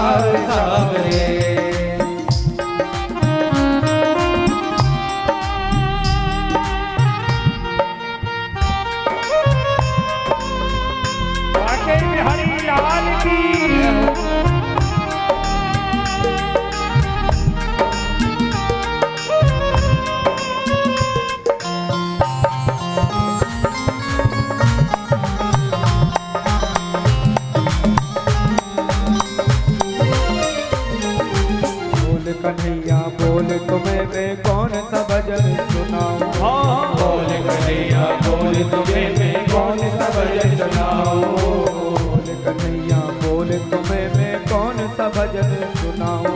श्रृंगार सावरे। कन्हैया बोल तुम्हें मैं कौन सा भजन सुनाऊं। बोल कन्हैया बोल तुम्हें मैं कौन सा भजन सुनाऊं। बोल कन्हैया बोल तुम्हें मैं कौन सा भजन सुनाऊं।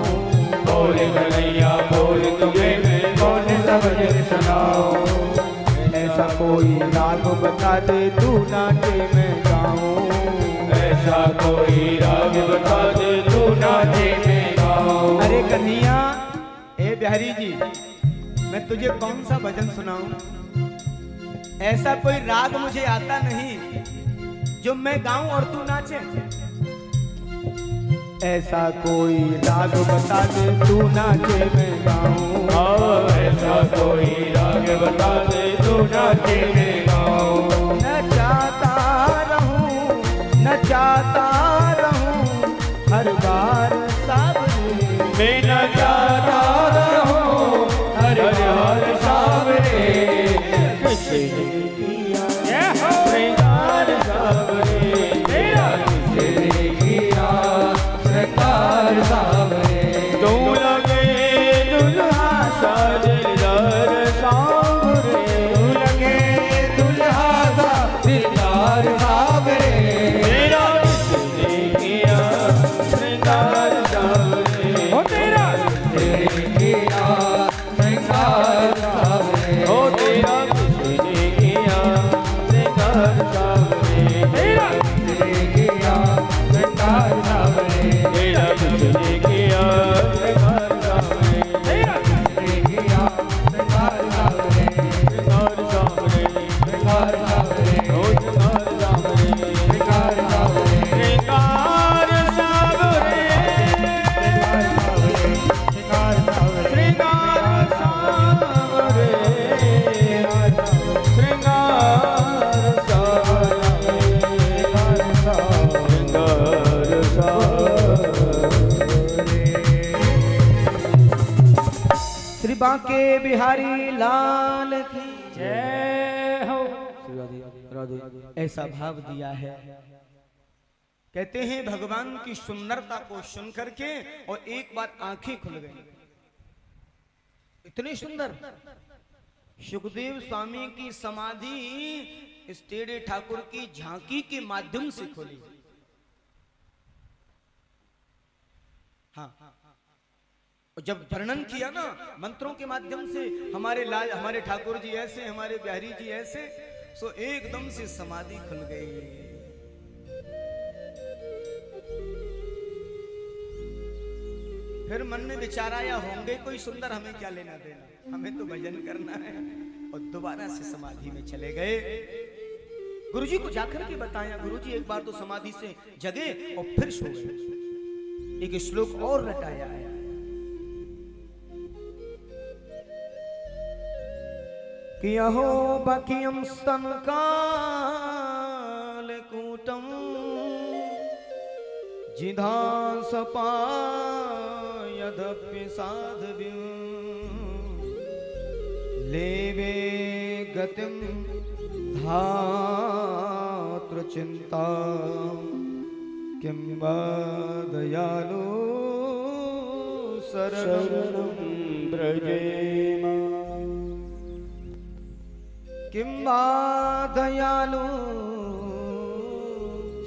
बोल कन्हैया बोल तुम्हें मैं कौन सा भजन सुनाऊं। ऐसा कोई राग बता दे तू नाचे मैं गाऊं। ऐसा कोई राग बता दे तू नाचे मैं गाऊं। अरे कन्हैया ए बिहारी जी मैं तुझे कौन सा भजन सुनाऊं। ऐसा कोई राग मुझे आता नहीं जो मैं गाऊं और तू नाचे। ऐसा कोई राग बता दे तू नाचे मैं गाऊं। ऐसा कोई राग बता दे तू नाचे मैं गाऊं। नचाता रहूं हर बार सावरे। मैं नचाता रहूं हर हर सावरे। किसने किया श्रृंगार सावरे। मेरा किसने किया श्रृंगार सावरे। तू लगे दुल्हा सा दिलदार सावरे। तू लगे दुल्हा सा दिलदार सावरे। मेरा किसने किया श्रृंगार सावरे। ओ तेरा किसने किया श्रृंगार सावरे। ओ तेरा किसने किया श्रृंगार सावरे। तेरा किसने किया श्रृंगार सावरे। तेरा किसने किया श्रृंगार सावरे। तेरा किसने किया श्रृंगार सावरे। श्रृंगार सावरे श्रृंगार सावरे। ओ श्रृंगार सावरे श्रृंगार सावरे। श्रृंगार सावरे श्रृंगार सावरे। श्रृंगार सावरे श्रृंगार सावरे। श्रृंगार सावरे। श्री बांके बिहारी लाल की जय हो। ऐसा भाव दिया है। कहते हैं भगवान की सुंदरता को सुन करके और एक बार आंखें खुल गई। इतनी सुंदर सुखदेव स्वामी की समाधि इस टेढ़े ठाकुर की झांकी के माध्यम से खुली। हाँ और जब वर्णन किया ना मंत्रों के माध्यम से हमारे लाल हमारे ठाकुर जी ऐसे हमारे बिहारी जी ऐसे सो एकदम से समाधि खुल गई। फिर मन में विचार आया होंगे कोई सुंदर हमें क्या लेना देना, हमें तो भजन करना है। और दोबारा से समाधि में चले गए। गुरुजी को जाकर के बताया। गुरुजी एक बार तो समाधि से जगे और फिर सो गए। एक श्लोक और रटाया है। कि अहो बकियम स्तन कालकूटम जिधा सपायदप्य साधव्यं लेवे गतिम धात्र चिंता किं वा दयालु शरणं ब्रजेम। किं वा दयालु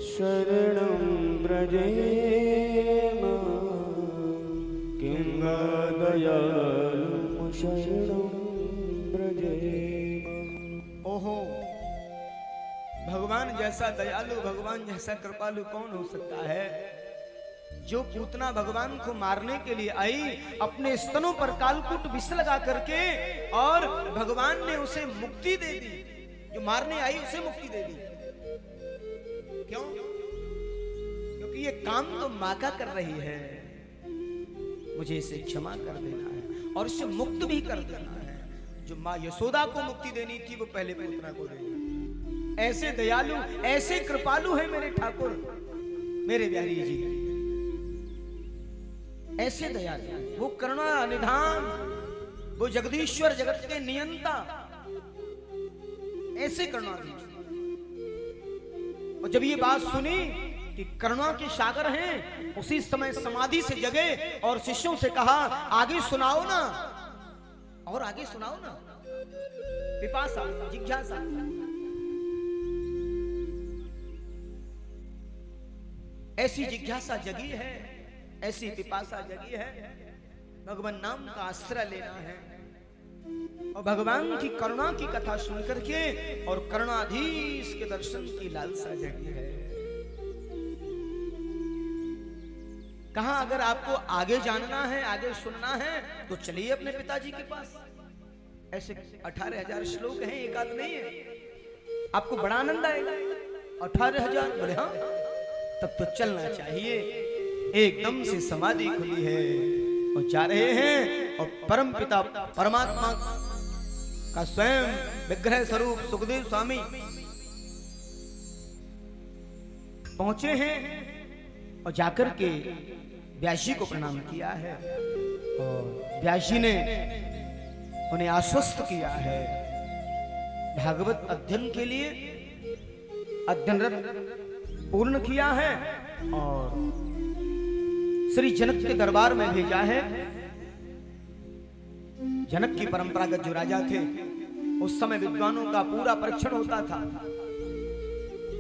शरणं ब्रजेम। किं वा दयालु शरणं ब्रजेम। ओहो भगवान जैसा दयालु भगवान जैसा कृपालु कौन हो सकता है। जो पूतना भगवान को मारने के लिए आई अपने स्तनों पर कालकूट विष लगा करके और भगवान ने उसे मुक्ति दे दी। जो मारने आई उसे मुक्ति दे दी। क्यों? क्योंकि ये काम तो माँ का कर रही है, मुझे इसे क्षमा कर देना है और इसे मुक्त भी कर देना है। जो माँ यशोदा को मुक्ति देनी थी वो पहले पुतना को देनी। ऐसे दयालु, ऐसे कृपालु है मेरे ठाकुर, मेरे बिहारी जी, ऐसे दयालु, वो करुणा निधान, वो जगदीश्वर, जगत के नियंता, ऐसे करुणाधीश। और जब ये बात सुनी कि करुणा के सागर हैं, उसी समय समाधि से जगे और शिष्यों से कहा आगे सुनाओ ना, और आगे सुनाओ ना, पिपासा, जिज्ञासा। ऐसी जिज्ञासा जगी है, ऐसी पिपासा जगी है, भगवान नाम का आश्रय लेना है और भगवान की करुणा की कथा सुन करके और करुणाधीश के दर्शन की लालसा जगी है। कहा अगर आपको आगे जानना है, आगे सुनना है तो चलिए अपने पिताजी के पास। ऐसे 18,000 श्लोक हैं, एक आध नहीं है, आपको बड़ा आनंद आएगा। 18,000 बोले हाँ, तब तो चलना चाहिए। एकदम से समाधि खुली है और जा रहे हैं और परम पिता परमात्मा का स्वयं विग्रह स्वरूप सुखदेव स्वामी पहुंचे हैं और जाकर के व्यास जी को प्रणाम किया है और व्यास जी ने उन्हें आश्वस्त किया है। भागवत अध्ययन के लिए अध्ययनरत पूर्ण किया है और श्री जनक के दरबार में भेजा है। जनक की परंपरागत जो राजा थे, उस समय विद्वानों का पूरा परीक्षण होता था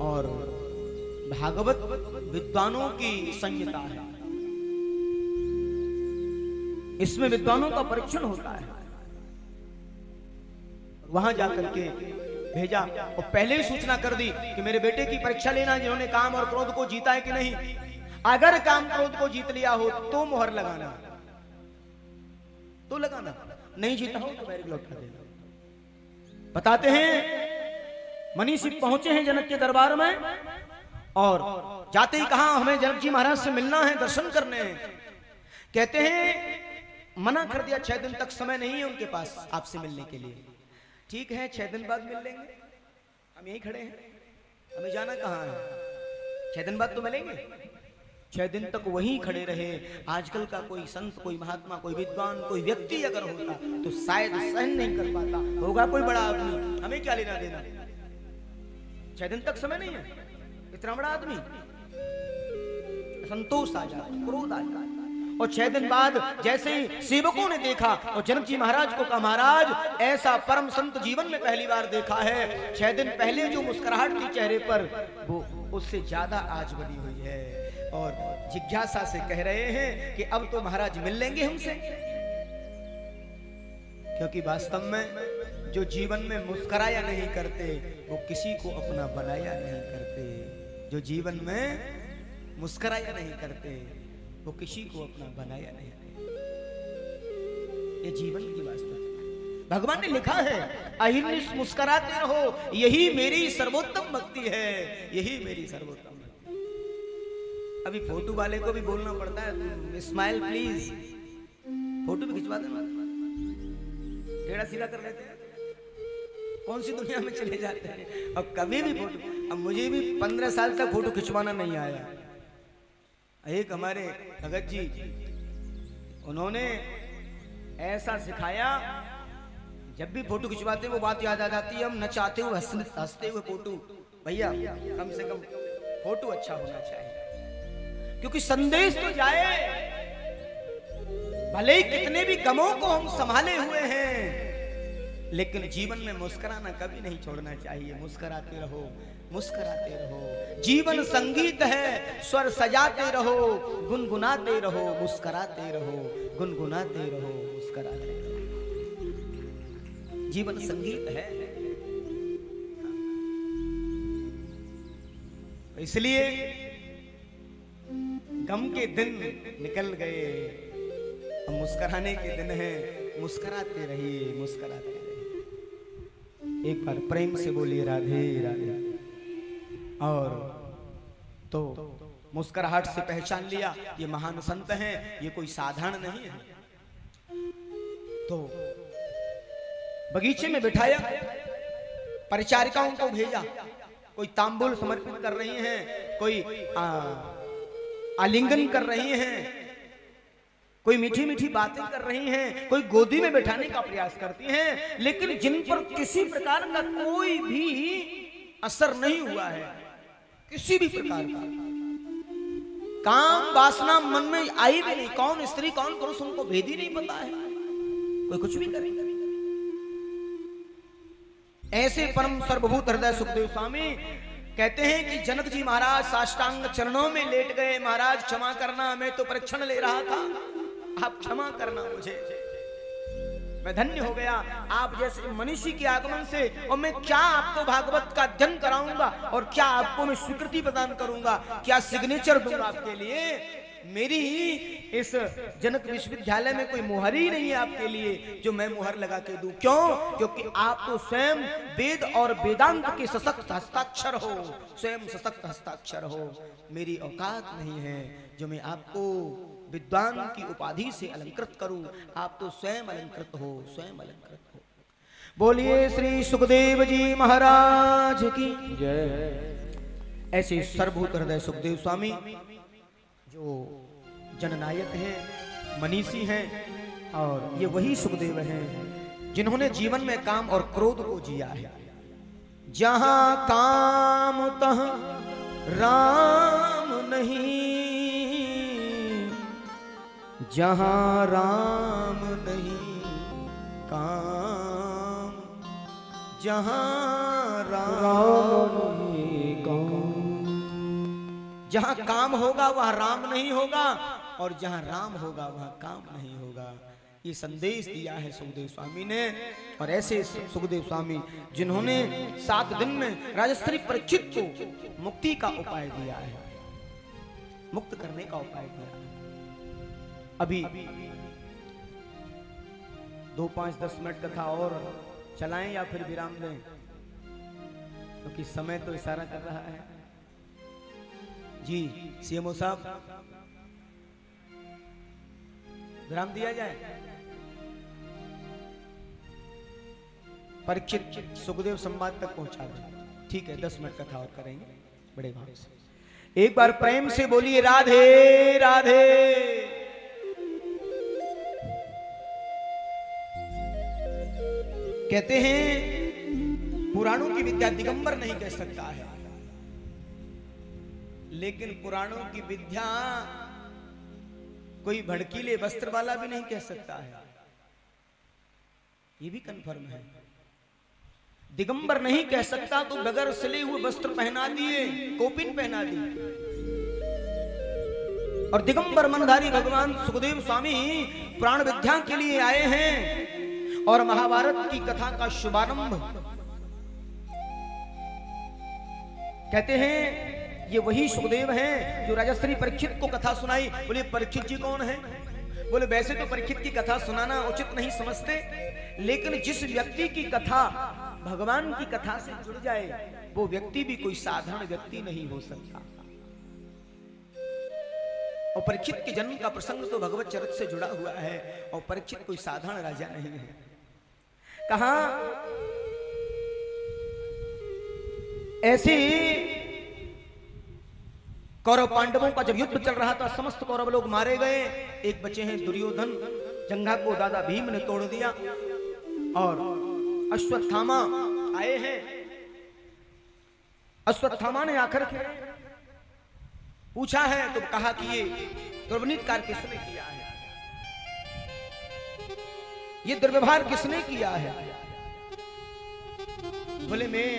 और भागवत विद्वानों की संहिता है, इसमें विद्वानों का परीक्षण होता है। वहां जाकर के भेजा और पहले ही सूचना कर दी कि मेरे बेटे की परीक्षा लेना, जिन्होंने काम और क्रोध को जीता है कि नहीं। अगर काम क्रोध को जीत लिया हो तो मोहर लगाना, तो लगाना, नहीं जीता हो तो बैरिक लौटा देना। बताते हैं मनीषी पहुंचे हैं जनक के दरबार में और जाते ही कहा हमें जनक जी महाराज से मिलना है, दर्शन करने हैं। कहते हैं मना कर दिया, 6 दिन तक समय नहीं है उनके पास आपसे मिलने के लिए। ठीक है 6 दिन बाद मिल लेंगे, हम यहीं खड़े हैं, हमें जाना कहाँ है, 6 दिन बाद तो मिलेंगे। 6 दिन तक वहीं खड़े रहे। आजकल का कोई संत, कोई महात्मा, कोई विद्वान, कोई व्यक्ति अगर होता तो शायद सहन नहीं कर पाता, होगा कोई बड़ा आदमी, हमें क्या लेना देना। 6 दिन तक समय नहीं है, इतना बड़ा आदमी, संतोष आ जाता, क्रोध आ जाता। और 6 दिन बाद जैसे ही सेवकों ने देखा और जनक जी महाराज को कहा महाराज ऐसा परम संत जीवन में पहली बार देखा है। 6 दिन पहले जो मुस्कुराहट थी चेहरे पर, वो उससे ज्यादा आज बनी हुई है और जिज्ञासा से कह रहे हैं कि अब तो महाराज मिल लेंगे हमसे। क्योंकि वास्तव में जो जीवन में मुस्कुराया नहीं करते वो किसी को अपना बनाया नहीं करते। जो जीवन में मुस्कुराया नहीं करते वो किसी को अपना बनाया नहीं करते। ये जीवन की वास्तविकता। भगवान ने लिखा है अहिर्निश मुस्कुराते रहो, यही मेरी सर्वोत्तम भक्ति है, यही मेरी सर्वोत्तम भक्ति। अभी फोटो वाले को भी बोलना पड़ता है स्माइल प्लीज, फोटो भी खिंचवा देना, टेढ़ा सीधा कर लेते हैं। कौन सी दुनिया में चले जाते हैं। अब कभी भी फोटो, अब मुझे भी 15 साल तक फोटो खिंचवाना नहीं आया। एक हमारे भगत जी, उन्होंने ऐसा सिखाया, जब भी फोटो खिंचवाते वो बात याद आ जाती है, हम न चाहते हुए हंसते हुए फोटो, भैया कम से कम फोटो अच्छा होना चाहिए, क्योंकि संदेश तो जाए। भले ही कितने भी गमों को हम संभाले हुए हैं, लेकिन जीवन में मुस्कुराना कभी नहीं छोड़ना चाहिए। मुस्कुराते रहो, मुस्कुराते रहो। जीवन संगीत है, स्वर सजाते रहो, गुनगुनाते रहो, मुस्कुराते रहो, गुनगुनाते रहो, मुस्कुराते रहो। जीवन संगीत है। इसलिए गम के दिन निकल गए, अब मुस्कुराने के दिन है। मुस्कुराते रहिए, मुस्कुराते रहिए। एक बार प्रेम से बोलिए राधे राधे। और तो मुस्कुराहट से पहचान लिया ये महान संत हैं, ये कोई साधारण नहीं है। तो बगीचे में बिठाया, परिचारिकाओं को भेजा, कोई तांबूल समर्पित कर रही हैं, कोई आलिंगन कर रही हैं, कोई मीठी मीठी बातें कर रही हैं, कोई गोदी में बैठाने का प्रयास करती हैं, लेकिन जिन पर किसी प्रकार का कोई भी असर नहीं हुआ है, किसी भी प्रकार का काम वासना मन में आई भी नहीं। कौन स्त्री कौन पुरुष उनको भेद ही नहीं पता है, कोई कुछ भी करेगा। ऐसे परम सर्वभूत हृदय सुखदेव स्वामी कहते हैं कि जनक जी महाराज साष्टांग चरणों में लेट गए। महाराज क्षमा करना, मैं तो परीक्षण ले रहा था, आप क्षमा करना मुझे, मैं धन्य हो गया आप जैसे मनीषी के आगमन से। और मैं क्या आपको भागवत का अध्ययन कराऊंगा और क्या आपको मैं स्वीकृति प्रदान करूंगा, क्या सिग्नेचर दूंगा आपके लिए। मेरी इस जनक विश्वविद्यालय में कोई मुहर ही नहीं है आपके लिए जो मैं मुहर लगा के दूं। क्यों? क्योंकि आप तो स्वयं वेद और वेदांत के सशक्त हस्ताक्षर हो, स्वयं सशक्त हस्ताक्षर हो। मेरी औकात नहीं है जो मैं आपको विद्वान की उपाधि से अलंकृत करूं। आप तो स्वयं अलंकृत हो, स्वयं अलंकृत हो। बोलिए श्री सुखदेव जी महाराज की जय। ऐसे सर्वभूत हृदय सुखदेव स्वामी जो जननायक हैं, मनीषी हैं, और ये वही सुखदेव हैं जिन्होंने जीवन में काम और क्रोध को जिया है। जहां काम तहां राम नहीं, जहां राम नहीं काम, जहां राम नहीं काम। जहां काम होगा वहां राम नहीं होगा, और जहां राम होगा वहां काम नहीं होगा। ये संदेश दिया है सुखदेव स्वामी ने। और ऐसे सुखदेव स्वामी जिन्होंने 7 दिन में राजश्री परीक्षित को मुक्ति का उपाय दिया है, मुक्त करने का उपाय दिया है। अभी 2, 5, 10 मिनट कथा और चलाएं या फिर विराम दें, क्योंकि समय तो इशारा कर रहा है। जी सीएमओ साहब, विराम दिया जाए। परीक्षित सुखदेव संवाद तक पहुंचा दें। ठीक है, 10 मिनट कथा और करेंगे बड़े भाव से। एक बार प्रेम से बोलिए राधे राधे। कहते हैं पुराणों की विद्या दिगंबर नहीं कह सकता है, लेकिन पुराणों की विद्या कोई भड़कीले वस्त्र वाला भी नहीं कह सकता है, ये भी कंफर्म है। दिगंबर नहीं कह सकता तो बगैर सिले हुए वस्त्र पहना दिए, कोपिन पहना दी। और दिगंबर मनधारी भगवान सुखदेव स्वामी प्राण विद्या के लिए आए हैं और महाभारत की कथा का शुभारंभ कहते हैं ये वही सुखदेव हैं जो राजश्री परीक्षित को कथा सुनाई। बोले परीक्षित जी कौन है? बोले वैसे तो परीक्षित की कथा सुनाना उचित नहीं समझते, लेकिन जिस व्यक्ति की कथा भगवान की कथा से जुड़ जाए वो व्यक्ति भी कोई साधारण व्यक्ति नहीं हो सकता। और परीक्षित के जन्म का प्रसंग तो भगवत चरित्र से जुड़ा हुआ है, और परीक्षित कोई साधारण राजा नहीं है। कहा ऐसे कौरव पांडवों का जब युद्ध चल रहा था, समस्त कौरव लोग मारे गए, एक बचे हैं दुर्योधन। जंघा को दादा भीम ने तोड़ दिया और अश्वत्थामा आए हैं। अश्वत्थामा ने आकर के पूछा है तो कहा कि ये दुर्वनीत कार्य किसने किया है, ये दुर्व्यवहार किसने किया है? बोले मैं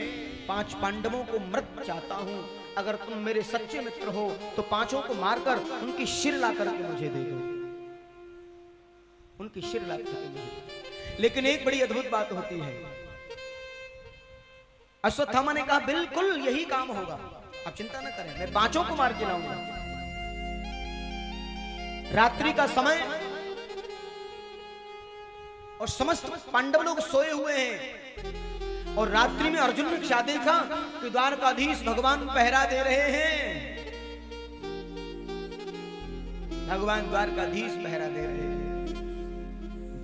5 पांडवों को मृत चाहता हूं, अगर तुम मेरे सच्चे मित्र हो तो 5 को मारकर उनकी शिर ला करके मुझे दे दो, उनकी शिर ला करके मुझे। लेकिन एक बड़ी अद्भुत बात होती है, अश्वत्थामा ने कहा बिल्कुल यही काम होगा, आप चिंता न करें, मैं 5 को मार के लाऊंगा। रात्रि का समय और समस्त पांडव लोग सोए हुए हैं, और रात्रि में अर्जुन ने क्या देखा कि द्वारकाधीश भगवान पहरा दे रहे हैं। भगवान द्वारकाधीश पहरा दे रहे हैं।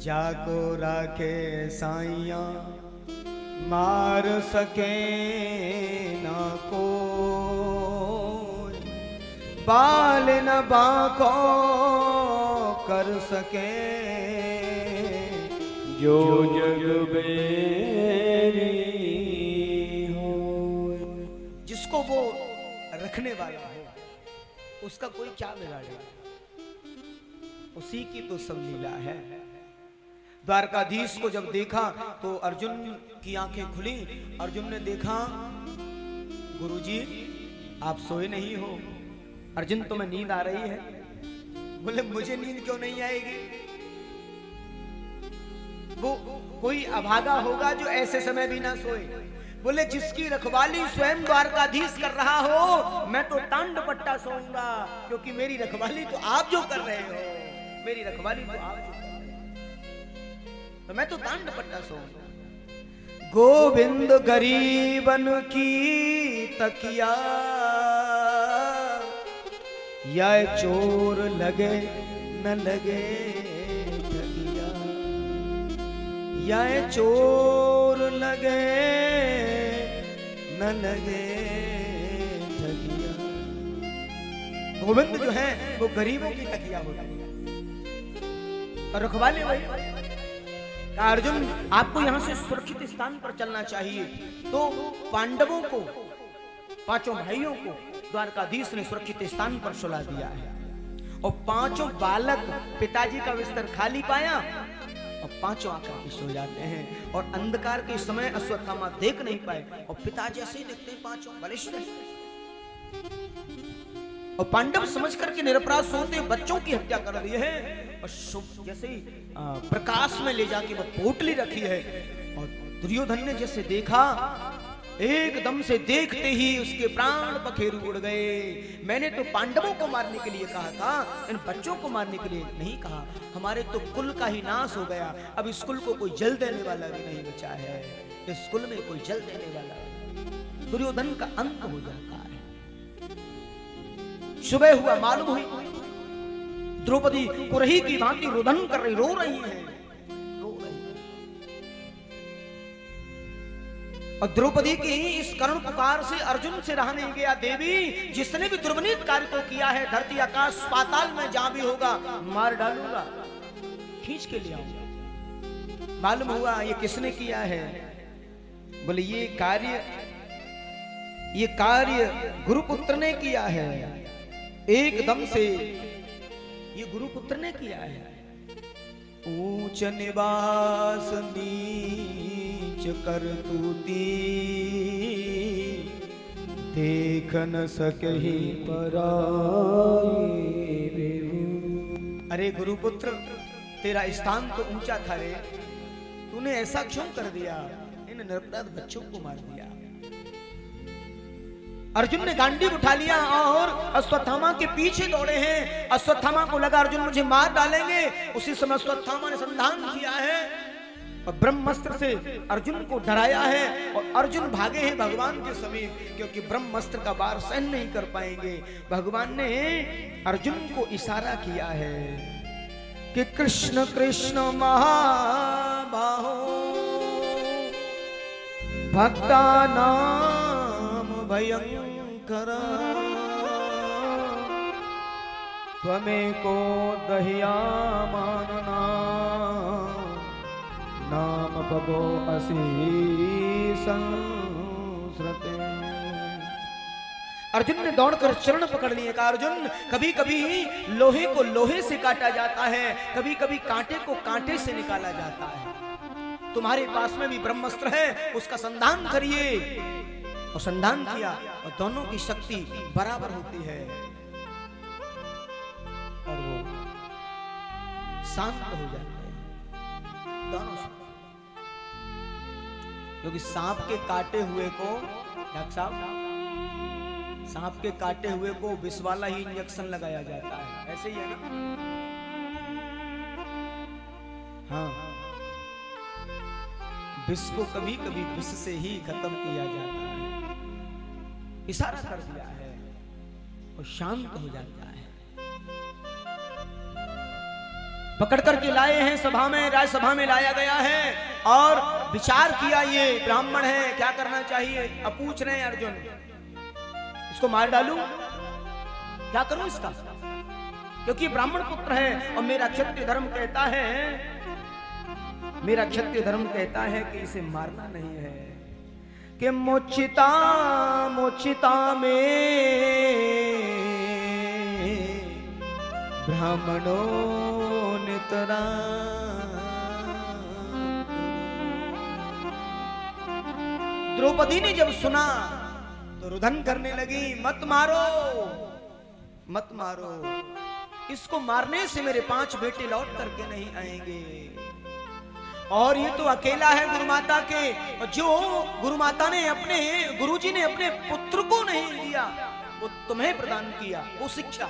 जाको राखे साइया मार सके ना को, बाल न बाको कर सके, जो जग बेरी हो। जिसको वो रखने वाला हो उसका कोई क्या बिगाड़ेगा, उसी की तो सब लीला है। द्वारकाधीश को जब देखा तो अर्जुन की आंखें खुली। अर्जुन ने देखा गुरुजी आप सोए नहीं हो। अर्जुन तुम्हें नींद आ रही है? बोले मुझे नींद क्यों नहीं आएगी? वो कोई अभागा होगा जो ऐसे समय भी ना सोए। बोले जिसकी रखवाली स्वयं द्वारकाधीश कर रहा हो, मैं तो टांड पट्टा सोऊंगा, क्योंकि मेरी रखवाली तो आप जो कर रहे हो, मेरी रखवाली तो आप जो कर रहे हो, तो मैं तो टांड पट्टा सोऊंगा। गोविंद गरीबन की तकिया, या चोर लगे न लगे ठगिया, या चोर लगे न लगे ठगिया। गोविंद जो है वो गरीबों की तकिया होती है और रखवाले वही। कहा अर्जुन आपको यहां से सुरक्षित स्थान पर चलना चाहिए। तो पांडवों को, पांचों भाइयों को द्वारकाधीश ने सुरक्षित स्थान पर सुला दिया है और पांचों बालक पिताजी का बिस्तर खाली पाया और पांचों आकर के सो जाते हैं। और अंधकार के समय अश्वत्थामा देख नहीं पाए और पिता जैसे ही देखते हैं पांचों बलिष्ठ हैं। और पांडव समझ करके निरपराध सोते बच्चों की हत्या कर रही है और जैसे ही प्रकाश में ले जाके वो पोटली रखी है। और दुर्योधन ने जैसे देखा, एकदम से देखते ही उसके प्राण पखेरु उड़ गए। मैंने तो पांडवों को मारने के लिए कहा था, इन बच्चों को मारने के लिए नहीं कहा। हमारे तो कुल का ही नाश हो गया, अब इस कुल को कोई जल देने वाला भी नहीं बचा है। इस कुल में कोई जल देने वाला, दुर्योधन का अंत हो जाता है। सुबह हुआ, मालूम हुई द्रौपदी कुरही की भांति रुदन कर रही, रो रही है। और द्रौपदी की इस करुण पुकार से अर्जुन से रहा नहीं गया। देवी जिसने भी दुर्विनीत कार्य को किया है, धरती आकाश पाताल में जहां भी होगा मार डालूंगा, खींच के ले आऊंगा। मालूम हुआ ये किसने किया है? बोले ये कार्य गुरुपुत्र ने किया है। एकदम से ये गुरुपुत्र ने किया है। ऊंच निवास नीच करतूती, देख न सकहि पराई। अरे गुरुपुत्र तेरा स्थान तो ऊंचा था रे, तूने ऐसा क्यों कर दिया? इन निरपराध बच्चों को मार दिया। अर्जुन ने गांडीव उठा लिया और अश्वत्थामा के पीछे दौड़े हैं। अश्वत्थामा को लगा अर्जुन मुझे मार डालेंगे। उसी समय अश्वत्थामा ने संधान किया है और ब्रह्मास्त्र से अर्जुन को डराया है और अर्जुन भागे हैं भगवान के समीप, क्योंकि ब्रह्मास्त्र का वार सहन नहीं कर पाएंगे। भगवान ने अर्जुन को इशारा किया है कि कृष्ण कृष्ण महाबाहो भक्ता नाम भयंकर, त्वमेको दह्यामानना नाम पदो असि संस्रते। अर्जुन ने दौड़कर चरण पकड़ लिए। कहा अर्जुन कभी कभी लोहे को लोहे से काटा जाता है, कभी कभी कांटे को कांटे से निकाला जाता है। तुम्हारे पास में भी ब्रह्मास्त्र है, उसका संधान करिए। और संधान किया और दोनों की शक्ति बराबर होती है और वो शांत हो जाते हैं दोनों। क्योंकि सांप के काटे हुए को, डॉक्टर साहब, सांप के काटे हुए को विष वाला ही इंजेक्शन लगाया जाता है, ऐसे ही है ना? हाँ, विष को कभी कभी विष से ही खत्म किया जाता है। इशारा कर दिया है और शांत हो जाता है। पकड़ करके लाए हैं सभा में, राजसभा में लाया गया है और विचार किया, ये ब्राह्मण है, क्या करना चाहिए। अब पूछ रहे हैं अर्जुन, इसको मार डालूं, क्या करूं इसका, क्योंकि ब्राह्मण पुत्र है और मेरा क्षत्रिय धर्म कहता है, मेरा क्षत्रिय धर्म कहता है कि इसे मारना नहीं है, कि मोचिता मोचिता में ब्राह्मणों नितरा। द्रौपदी ने जब सुना तो रुदन करने लगी, मत मारो मत मारो, इसको मारने से मेरे 5 बेटे लौट करके नहीं आएंगे, और ये तो अकेला है गुरुमाता के, जो गुरुमाता ने अपने गुरुजी ने अपने पुत्र को नहीं दिया, वो तुम्हें प्रदान किया, वो शिक्षा।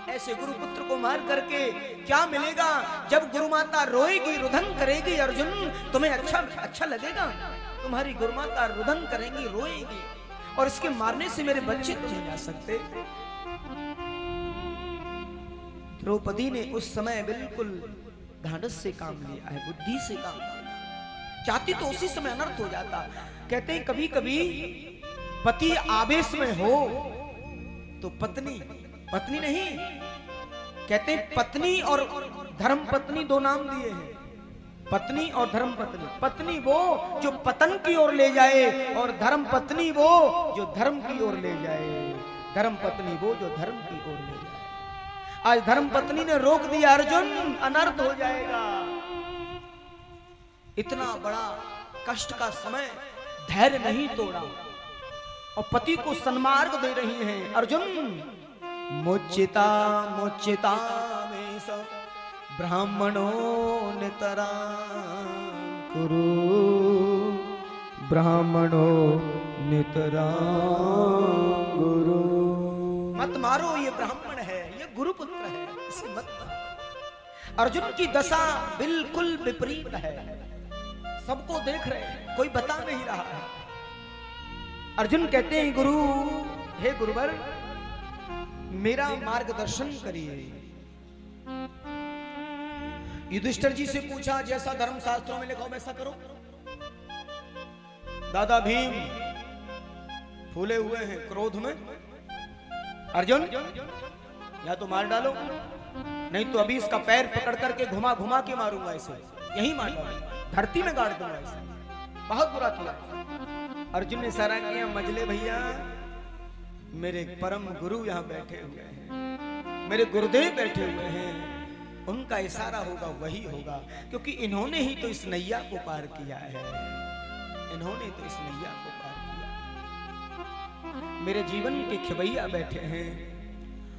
ऐसे गुरुपुत्र को मार करके क्या मिलेगा। जब गुरुमाता रोएगी, रुदन करेगी, अर्जुन तुम्हें अच्छा लगेगा। तुम्हारी गुरुमाता रुदन करेंगी, रोएगी, और इसके मारने से मेरे बच्चे तो नहीं जा सकते। द्रौपदी ने उस समय बिल्कुल ढांढस से काम लिया है, बुद्धि से काम लिया। चाहती तो उसी समय अनर्थ हो जाता। कहते हैं कभी कभी पति आवेश में हो तो पत्नी, पत्नी नहीं, कहते हैं पत्नी और धर्म पत्नी 2 नाम दिए हैं, पत्नी और धर्म पत्नी। पत्नी वो जो पतन की ओर ले जाए, और धर्म पत्नी वो जो धर्म की ओर ले जाए। धर्म पत्नी वो जो धर्म की ओर ले जाए। आज धर्म पत्नी ने रोक दिया, अर्जुन अनर्थ हो जाएगा। इतना बड़ा कष्ट का समय, धैर्य नहीं तोड़ा और पति को सन्मार्ग दे रही हैं। अर्जुन मुचिता मुचिता में सब ब्राह्मणों नितरा कुरु, ब्राह्मणों नितरा गुरु। मत मारो, ये ब्राह्मण है, ये गुरुपुत्र है, इसे मत मारो। अर्जुन की दशा बिल्कुल विपरीत है, सबको देख रहे हैं, कोई बता नहीं रहा है। अर्जुन कहते हैं गुरु, हे गुरुवर मेरा मार्गदर्शन करिए। युधिष्ठिर जी से पूछा, जैसा धर्म शास्त्रों में लिखा हो वैसा करो। दादा भीम फूले हुए हैं क्रोध में। अर्जुन या तो मार डालो, नहीं तो अभी इसका पैर पकड़ करके घुमा घुमा के मारूंगा, इसे यही मार डालो, धरती में गाड़ दूंगा इसे। बहुत बुरा किया। अर्जुन ने इशारा किया, मजले भैया मेरे परम गुरु यहाँ बैठे हुए हैं, मेरे गुरुदेव बैठे हुए हैं, उनका इशारा होगा वही होगा, क्योंकि इन्होंने ही तो इस नैया को पार किया है, इन्होंने तो इस नैया को पार किया। मेरे जीवन के खिवैया बैठे हैं।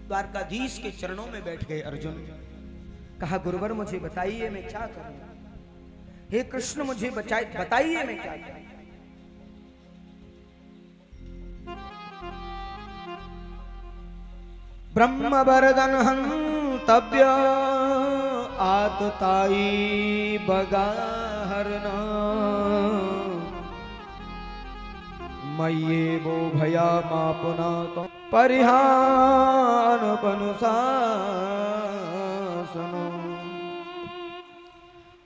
द्वारकाधीश के चरणों में बैठ गए अर्जुन। कहा गुरुवर मुझे बताइए मैं क्या करूं, हे कृष्ण मुझे बताइए मैं क्या करूं। ब्रह्म वरदन हंतव्य आतताई बगाहरना, मय्ये वो भया मापुना तो परिहान पनुशासनो।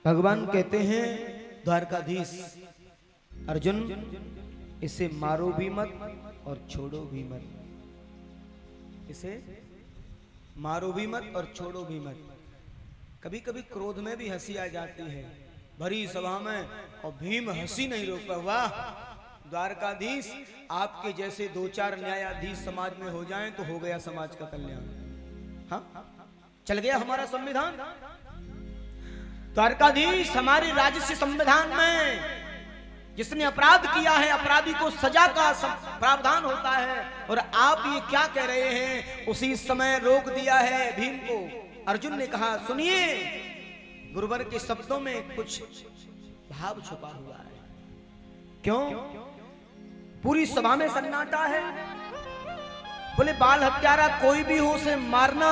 भगवान कहते हैं द्वारकाधीश, अर्जुन इसे मारो भी मत और छोड़ो भी मत, इसे मारो भी मत और छोड़ो भी मत। कभी कभी क्रोध में भी हंसी आ जाती है भरी सभा में, और भीम हंसी नहीं रोक पा। वाह द्वारकाधीश, आपके जैसे 2-4 न्यायाधीश समाज में हो जाएं तो हो गया समाज का कल्याण। हाँ चल गया हमारा संविधान। द्वारकाधीश, हमारे राजसी संविधान में जिसने अपराध किया है अपराधी को सजा का प्रावधान होता है, और आप ये क्या कह रहे हैं। उसी समय रोक दिया है भीम को। अर्जुन ने कहा सुनिए, गुरुवर के शब्दों में कुछ भाव छुपा हुआ है। क्यों? पूरी सभा में सन्नाटा है। बोले बाल हत्यारा कोई भी हो उसे मारना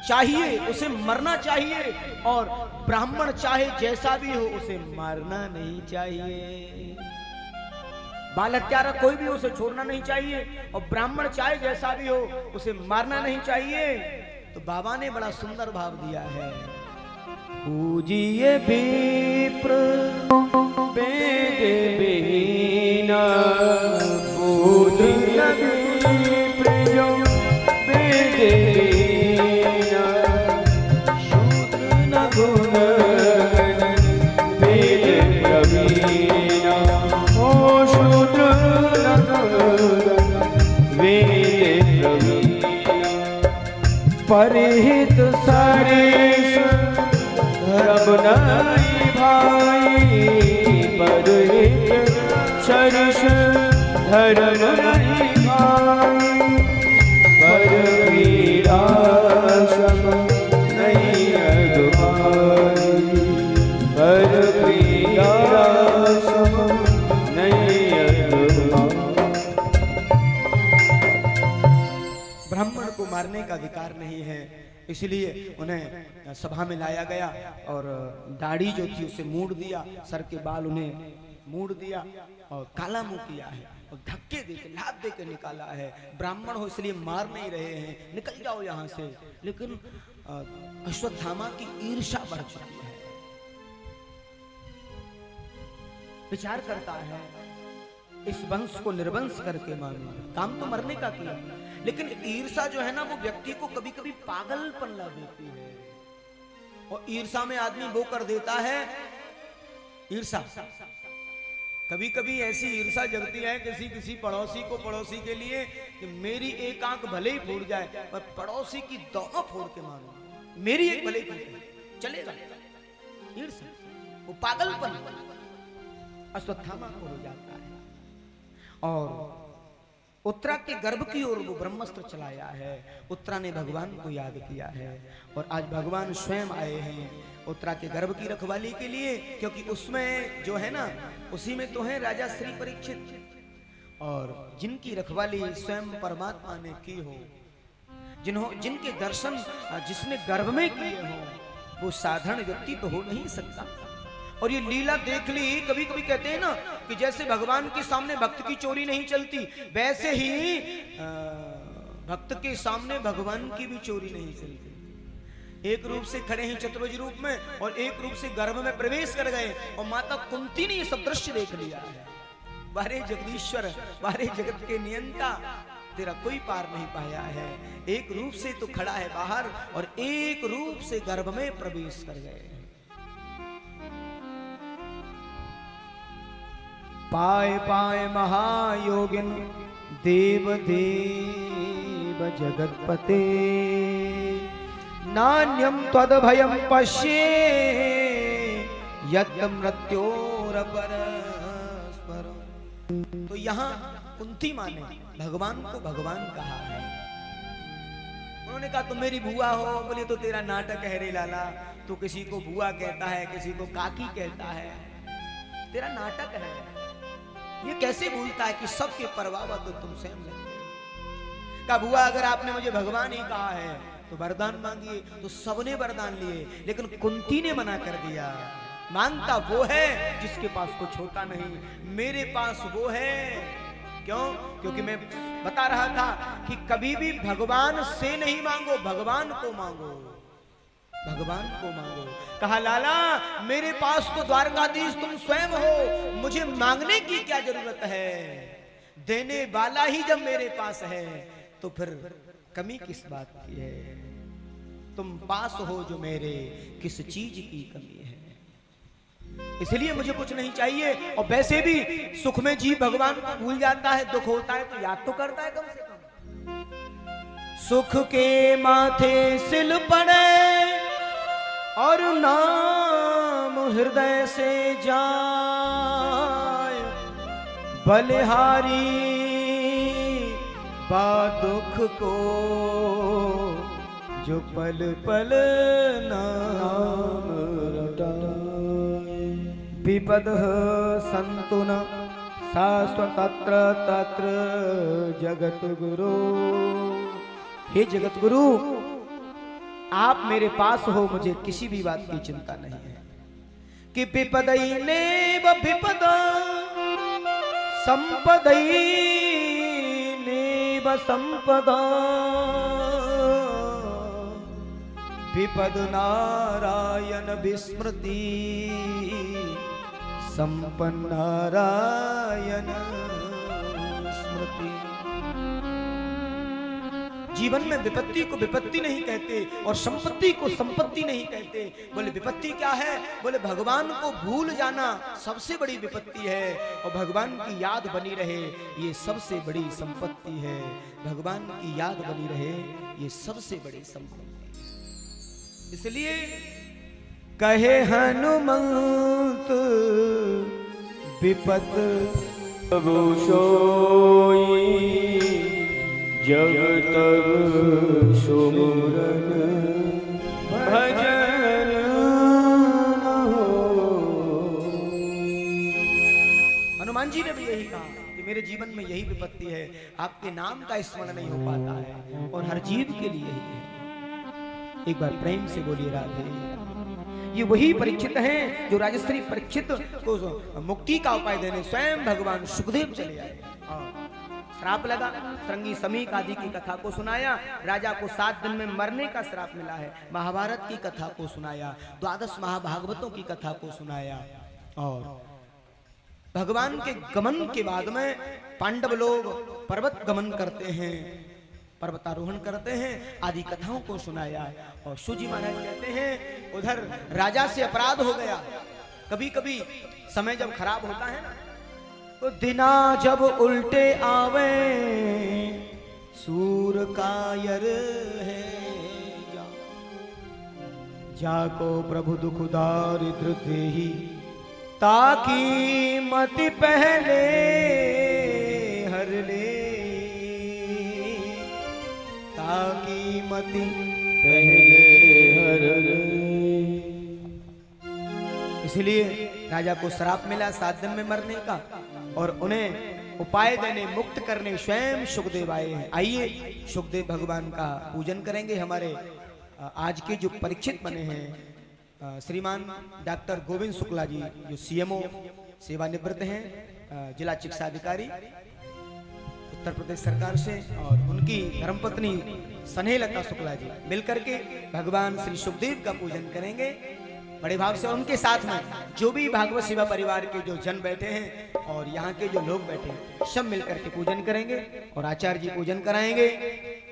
चाहिए, उसे मरना चाहिए, और ब्राह्मण चाहे जैसा भी हो उसे मारना नहीं चाहिए। बाल हत्यारा कोई भी हो उसे छोड़ना नहीं चाहिए, और ब्राह्मण चाहे जैसा भी हो उसे मारना नहीं चाहिए। तो बाबा ने बड़ा सुंदर भाव दिया है। पूजिए विप्र वेद विहीना, पूजिए विप्र जो वेद विहीना, शूद्र न गुण वेद प्रवीणा, ओ शूद्र न गुण वेद प्रवीणा, परिहित सरेश धर्म नहीं भाई, परिहित सरेश धर्म नहीं भाई, पर पीड़ा सम नहीं अगुवाई, पर पीड़ा सम नहीं अगुवाई। ब्राह्मण को मारने का अधिकार नहीं है, इसलिए उन्हें सभा में लाया गया और दाढ़ी जो थी उसे मूड़ दिया, सर के बाल उन्हें मूड़ दिया और काला मुंह किया है और धक्के देके लात देके निकाला है। ब्राह्मण हो इसलिए मार नहीं रहे हैं, निकल जाओ यहाँ से। लेकिन अश्वत्थामा की ईर्ष्या बढ़ चुकी है। विचार करता है इस वंश को निर्वंश करके मारूं, काम तो मरने का किया, लेकिन ईर्ष्या जो है ना वो व्यक्ति को कभी कभी पागलपन ला देती है। और ईर्ष्या में आदमी वो कर देता है, ईर्ष्या कभी कभी ऐसी ईर्ष्या जगती है किसी पड़ोसी को, पड़ोसी के लिए कि मेरी एक आंख भले ही फूट जाए पर पड़ोसी की दोनों फोड़ के मारो, मेरी एक भले ही चलेगा। ईर्ष्या वो पागलपन अश्वत्थामा को हो जाता है। और उत्तरा के गर्भ की ओर वो ब्रह्मास्त्र चलाया है। उत्तरा ने भगवान को याद किया है और आज भगवान स्वयं आए हैं उत्तरा के गर्भ की रखवाली के लिए, क्योंकि उसमें जो है ना उसी में तो है राजा श्री परीक्षित, और जिनकी रखवाली स्वयं परमात्मा ने की हो, जिनके दर्शन जिसने गर्भ में किए हो, वो साधारण व्यक्ति तो हो नहीं सकता। और ये लीला देख ली, कभी कभी कहते हैं ना कि जैसे भगवान के सामने भक्त की चोरी नहीं चलती, वैसे ही भक्त के सामने भगवान की भी चोरी नहीं चलती। एक रूप से खड़े हैं चतुर्भुज रूप में और एक रूप से गर्भ में प्रवेश कर गए और माता कुंती ने ये सब दृश्य देख लिया है। बारे जगदीश्वर, बारे जगत के नियंता, तेरा कोई पार नहीं पाया है। एक रूप से तो खड़ा है बाहर और एक रूप से गर्भ में प्रवेश कर गए। पाए पाए महायोगिन देव देव जगतपते, नान्यम त्वद्भयं पश्ये यत् मृत्योरपरस्परम्। तो यहाँ कुंती माँ ने भगवान को भगवान कहा है। उन्होंने कहा तुम मेरी बुआ हो, बोले तो तेरा नाटक है रे लाला, तो किसी को बुआ कहता है, किसी को काकी कहता है, तेरा नाटक है। ये कैसे भूलता है कि सबके परवाह तो तुम स्वयं लगते हो। कहा बुआ अगर आपने मुझे भगवान ही कहा है तो वरदान मांगिए, तो सबने वरदान लिए, लेकिन कुंती ने मना कर दिया। मांगता वो है जिसके पास कुछ होता नहीं, मेरे पास वो है। क्यों? क्योंकि मैं बता रहा था कि कभी भी भगवान से नहीं मांगो, भगवान को मांगो, भगवान को मांगो। कहा लाला मेरे पास तो द्वारकाधीश तुम स्वयं हो, मुझे मांगने की क्या जरूरत है, देने वाला ही जब मेरे पास है तो फिर कमी किस बात की है। तुम पास हो जो मेरे, किस चीज की कमी है। इसलिए मुझे कुछ नहीं चाहिए। और वैसे भी सुख में जीव भगवान को भूल जाता है, दुख होता है तो याद तो करता है कम से कम। सुख के माथे सिल पड़े और नाम हृदय से जाए, बलिहारी बा दुख को जो पल पल नाम रटाए। विपद संतुन शाश्वतत्र तत्र जगत गुरु। हे जगत गुरु आप मेरे पास हो, मुझे किसी भी बात की चिंता नहीं है। कि विपदैनेव विपद संपदैनेव संपदा, विपद नारायण विस्मृति संपन्न नारायण स्मृति। जीवन में विपत्ति को विपत्ति नहीं कहते और संपत्ति को संपत्ति नहीं कहते। बोले विपत्ति क्या है? बोले भगवान को भूल जाना सबसे बड़ी विपत्ति है और भगवान की याद बनी रहे ये सबसे बड़ी संपत्ति है। भगवान की याद बनी रहे ये सबसे बड़ी संपत्ति। इसलिए कहे हनुमंत विपत प्रभु सोई जग तब सुमिरन भजन न हो। हनुमान जी ने भी यही कहा कि मेरे जीवन में यही विपत्ति है, आपके नाम का स्मरण नहीं हो पाता है और हर जीव के लिए यही है। एक बार प्रेम से बोलिए राधे। ये वही परीक्षित हैं जो राजश्री परीक्षित को मुक्ति का उपाय देने स्वयं भगवान सुखदेव चले आए। श्राप लगा, सरंगी समीक आदि की कथा को सुनाया, राजा को 7 दिन में मरने का श्राप मिला है, महाभारत की कथा को सुनाया, 12 महाभागवतों की कथा को सुनाया। और भगवान के गमन के बाद में पांडव लोग पर्वत गमन करते हैं, पर्वतारोहण करते हैं, आदि कथाओं को सुनाया। और सूजी महाराज कहते हैं उधर राजा से अपराध हो गया। कभी कभी समय जब खराब होता है ना तो दिना जब उल्टे आवे सूर कायर है जाको प्रभु दुख दारिद्र देहि ताकि मति पहले हर ले, ताकि मति पहले हर ले। इसलिए राजा को श्राप मिला 7 दिन में मरने का और उन्हें उपाय देने मुक्त करने स्वयं सुखदेव आए हैं। आइए सुखदेव भगवान का पूजन करेंगे। हमारे आज के जो परीक्षित बने हैं श्रीमान डॉक्टर गोविंद शुक्ला जी जो सीएमओ सेवानिवृत्त हैं, जिला चिकित्सा अधिकारी उत्तर प्रदेश सरकार से, और उनकी धर्मपत्नी स्नेहलता शुक्ला जी मिलकर के भगवान श्री सुखदेव का पूजन करेंगे बड़े भाव से। उनके साथ में जो भी भागवत सेवा परिवार के जो जन बैठे हैं और यहाँ के जो लोग बैठे हैं सब मिलकर के पूजन करेंगे और आचार्य जी पूजन कराएंगे।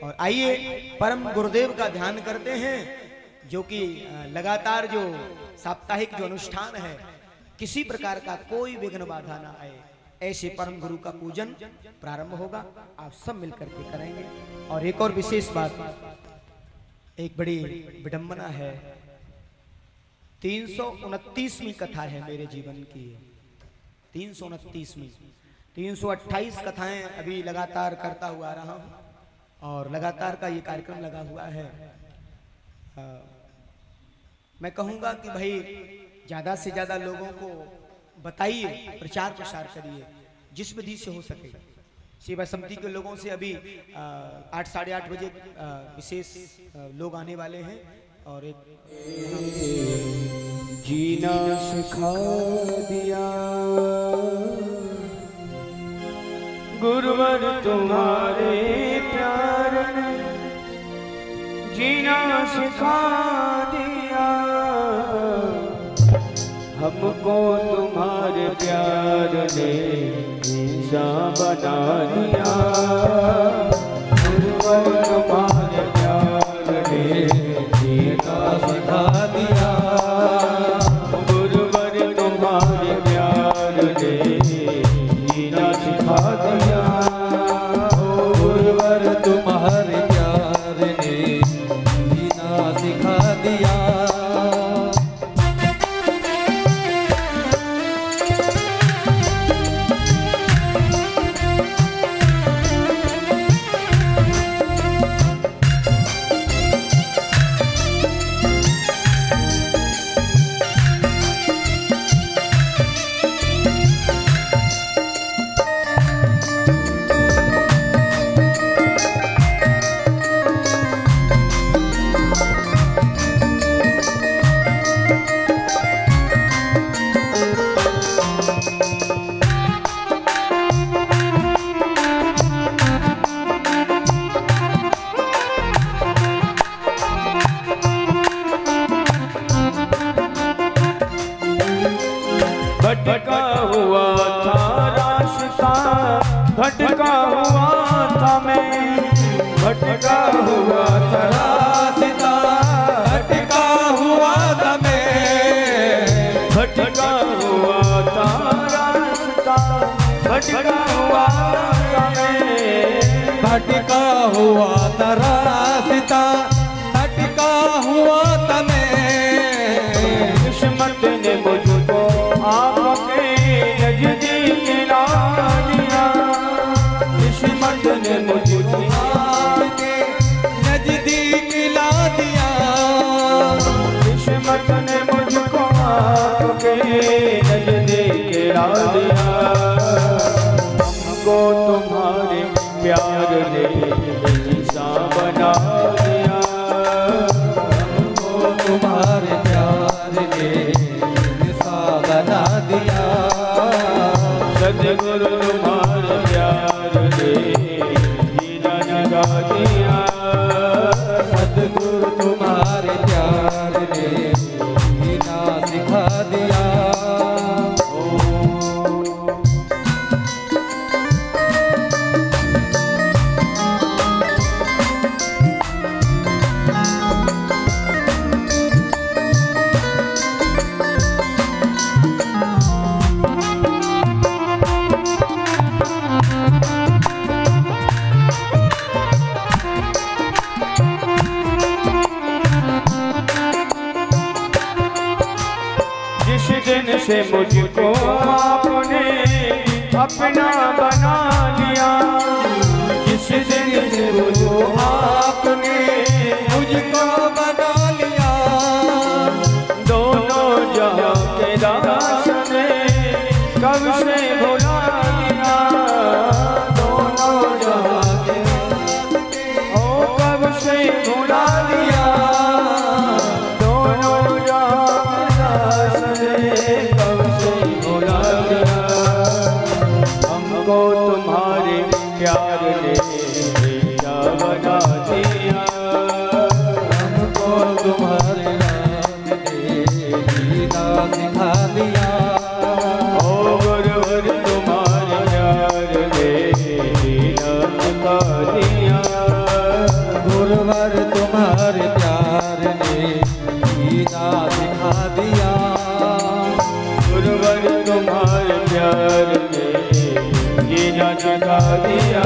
और आइए परम गुरुदेव का ध्यान करते हैं जो कि लगातार जो साप्ताहिक जो अनुष्ठान है किसी प्रकार का कोई विघ्न बाधा ना आए, ऐसे परम गुरु का पूजन प्रारंभ होगा। आप सब मिलकर के करेंगे। और एक और विशेष बात, एक बड़ी विडंबना है, 329वीं कथा है मेरे जीवन की, 329वीं। 328 कथाएं अभी लगातार करता हुआ आ रहा हूं और लगातार का ये कार्यक्रम लगा हुआ है। मैं कहूंगा कि भाई ज्यादा से ज्यादा लोगों को बताइए, प्रचार प्रसार करिए जिस विधि से हो सके। सेवा समिति के लोगों से अभी 8 साढ़े 8 बजे विशेष लोग आने वाले हैं और एक जीना सिखा दिया गुरुवर तुम्हारे प्यार ने, जीना सिखा दिया हमको तुम्हारे प्यार ने, इंसान बना दिया गुरुवर तुम्हारे प्यार ने, जीना सिखा दिया गुरुवर तुम्हारे प्यार ने, जीना सिखा दिया गुरुवर तुम्हारे प्यार ने, जीना सिखा दिया। भटका हुआ तरासता भटका हुआ तमें किस्मत ने मुझको आपके नजदीक ला दिया। किस्मत ने मुझको आपके नजदीक ला दिया। किस्मत ने मुझको आपके नजदीक ला दिया। हमको तुम्हारे प्यार ने इंसान बना दिया। हमको तुम्हारे प्यार ने इंसान बना दिया। सद्गुरु तुम्हारे प्यार ने जीना जगा दिया। सद्गुरु तुम्हारे प्यार ने जीना सिखा दिया। जिस दिन से मुझको आपने अपना बना लिया। जिस दिन से मुझको आपने मुझको बना लिया। दोनों जहां के दास्ताने कब से भुला दिया। दोनों जहां के ओ कब से भुला दिया। दोनों जहां के दास्ताने कब से भुला दिया। हमको तुम्हारे प्यार ने क्या बना दिया। हमको तुम्हारे नाम ने जीना सिखा दिया। ओ गुरुवर तुम्हारे प्यार ने जीना सिखा दिया। गुरुवर तुम्हारे प्यार ने जीना सिखा दिया। गुरुवर तुम्हारे प्यार ने जीना सिखा दिया।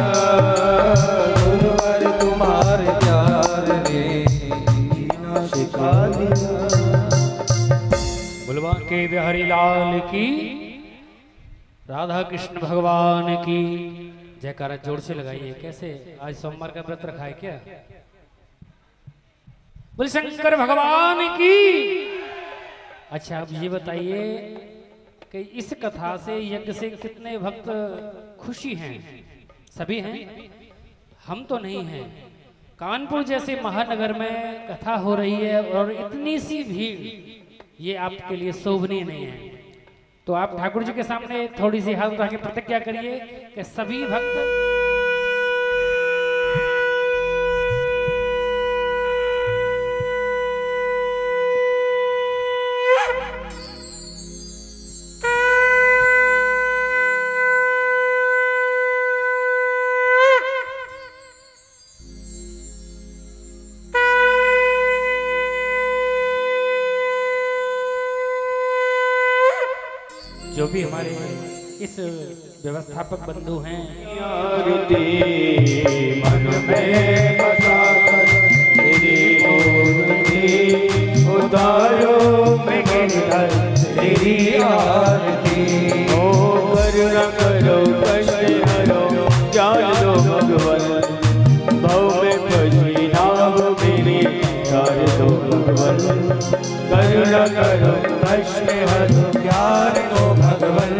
गुरुवर तुम्हारे प्यार ने जीना सिखा दिया। बुलवा के बिहारी लाल की, राधा कृष्ण भगवान की जयकारा जोर से लगाइए। कैसे आज सोमवार का व्रत रखा है क्या? बोल शंकर भगवान की। अच्छा अब ये बताइए कि इस कथा से यज्ञ से कितने भक्त खुशी हैं? सभी हैं? हम तो नहीं हैं। कानपुर जैसे महानगर में कथा हो रही है और इतनी सी भीड़, ये आपके लिए शोभनीय नहीं है। तो आप ठाकुर जी के सामने थोड़ी सी हाथ उठा के प्रतिज्ञा करिए कि सभी भक्त जो भी हमारे इस व्यवस्थापक बंधु हैं, आरती मन में बसाकर तेरी मूर्ति उतारो मैं गिरधर तेरी आरती। ओ करुणा करो कष्ट हरो जान दो भगवन। भव में फंसी नाव मेरी तार दो भगवन। करुणा करो कष्ट हरो प्यार को भगवन।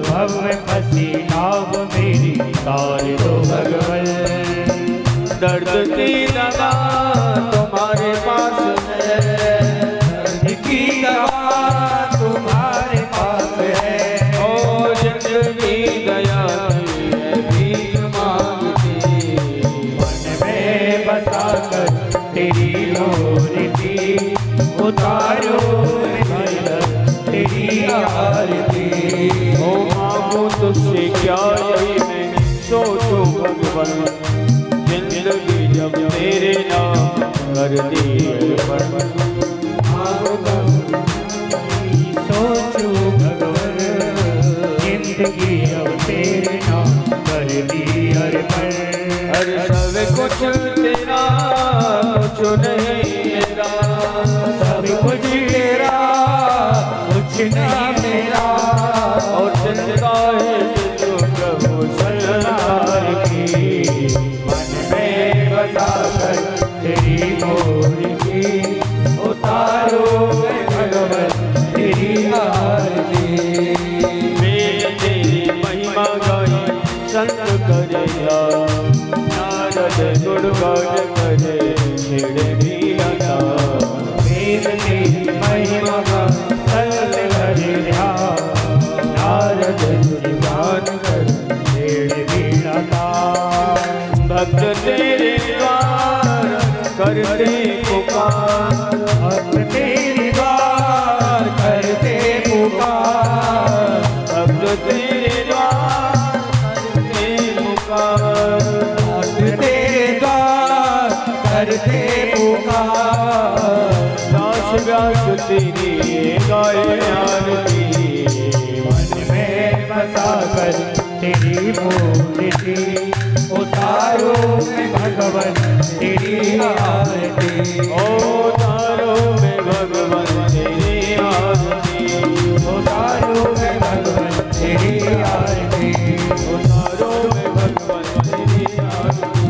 भव में फंसी नाव मेरी तार दो भगवन। दर्द की दवा तुम्हारे पास है। दर्द की दवा तुम्हारे पास है। ओ जिंदगी दया की है भीख मांगती। मन में बसाकर तेरी लोरी उतारो तेरी आरती। ओ मांगो तुझसे क्या यही मैं सोचूं भगवन। जिंदगी जब तेरे नाम कर दी अर्पण। सोचो भगवन। जिंदगी अब तेरे नाम कर दी अर्पण। सब कुछ तेरा, कुछ नहीं मेरा। और चिंता है जो प्रभु सरदार की, मन में बसा कर तेरी मोर की, उतारो मैं भगवन तेरी आरती। वेद तेरी महिमा गाई संत करे नारद गुणगान करे छेड़े भी लगा। वेद तेरी महिमा गाई संत करे नारद गुणगान करे छेड़े भी लगा। भक्त तेरे द्वार करते पुकार, भक्त तेरी द्वार करते पुकार, भक्त तेरे द्वार करते पुकार, भक्त तेरे द्वार करते पुकार। दास व्यास तेरी गाए आरती, मन में बसा कर तेरी मूर्ति, उतारो मैं भगवन तेरी आरती। उतारो मैं भगवन तेरी आरती, उतारो मैं भगवन तेरी आरती, उतारो मैं भगवन तेरी आरती,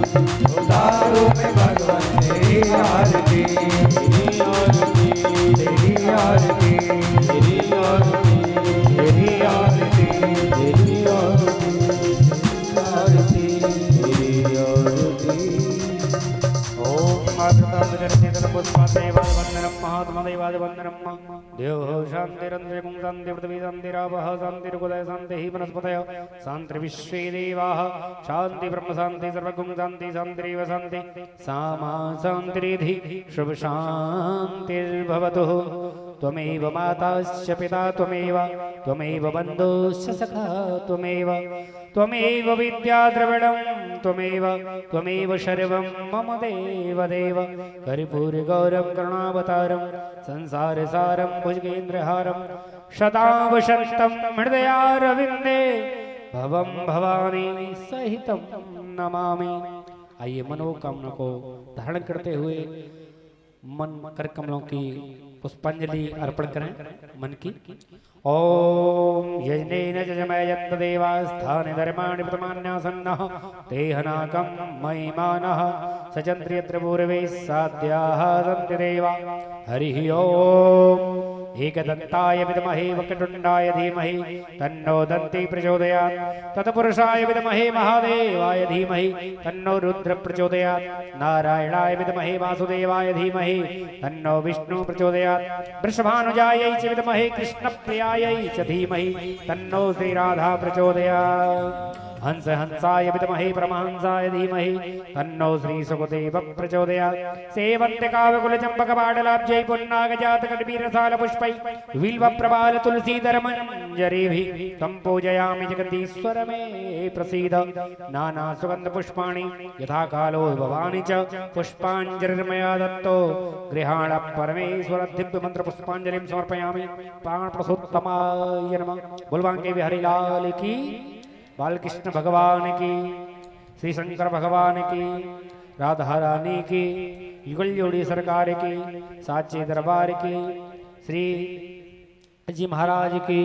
उतारो मैं भगवन तेरी आरती। तेरी आरती, तेरी आरती, तेरी आरती, तेरी आरती, तेरी आरती, तेरी आरती। ओम मातृकांतरचेतन पुष्पादेवाय वंदनम महात्मदेवाय वंदनम। देवो शांतिरंतरिक्षं शांति पृथ्वी शांतिरापः शांतिरुदय शांतिः वनस्पतयः शान्तिर्विश्वे देवाः शांति ब्रह्म शांति सर्वगुण शांति शांतिरेव शांति सामा शांतिरिधि शुभ शांतिर्भवतु। त्वमेव माताश्च पिता त्वमेव, त्वमेव बन्धुश्च सखा त्वमेव, त्वमेव विद्या द्रविणं त्वमेव, त्वमेव सर्वं मम देव देव। कर्पूरगौरं करुणावतारं संसारसारं भुजगेन्द्रहारं सदा वसन्तं हृदयारविन्दे भवं भवानी सहितं नमामि। आइए मनोकामना को धारण करते हुए मन कर कमलों की पुष्पांजलि अर्पण करें मन की। ओम यजनेन यजमयन्त देवास्थाने धर्माणि प्रतमान्यासन्नः तेहनाकं महिमानः सचन्द्रियत्र पूर्वे साध्याः सन्ति देवा। हरिः ओम। एकदन्ताय विद्महे वक्रतुण्डाय धीमहि तन्नो दन्ती प्रचोदयात्। तत्पुरुषाय विद्महे महादेवाय धीमहि तन्नो रुद्र प्रचोदयात्। नारायणाय विद्महे वासुदेवाय धीमहि तन्नो विष्णु प्रचोदयात्। वृषभानुजायै च विद्महे कृष्णप्रियायै च धीमहि तन्नो श्रीराधा प्रचोदयात्। हंस हंसाय विद्महे परमहंसाय धीमहि तन्नो श्री सुखदेव प्रचोदयात्। सेवन्ते काव्यकुलचम्पकपाटलाब्जै पुन्नागजातकटवीरसाल पुष्पै बिल्वप्रभाल तुलसीधर मञ्जरीभिः तं पूजयामि जगदीश्वर मे प्रसीद। नाना सुगन्ध पुष्पाणि यथा कालो भवानि च पुष्पाञ्जलिर्मया दत्तो गृहाण परमेश्वर। दिव्य मंत्र पुष्पांजलिं समर्पयामि। प्राण प्रसोत्तमाय नमः। बुलवांके बिहारी लाल की, बालकृष्ण भगवान की, श्री शंकर भगवान की, राधा रानी की, युगल जोड़ी सरकार की, साचे दरबार की, श्री जी महाराज की।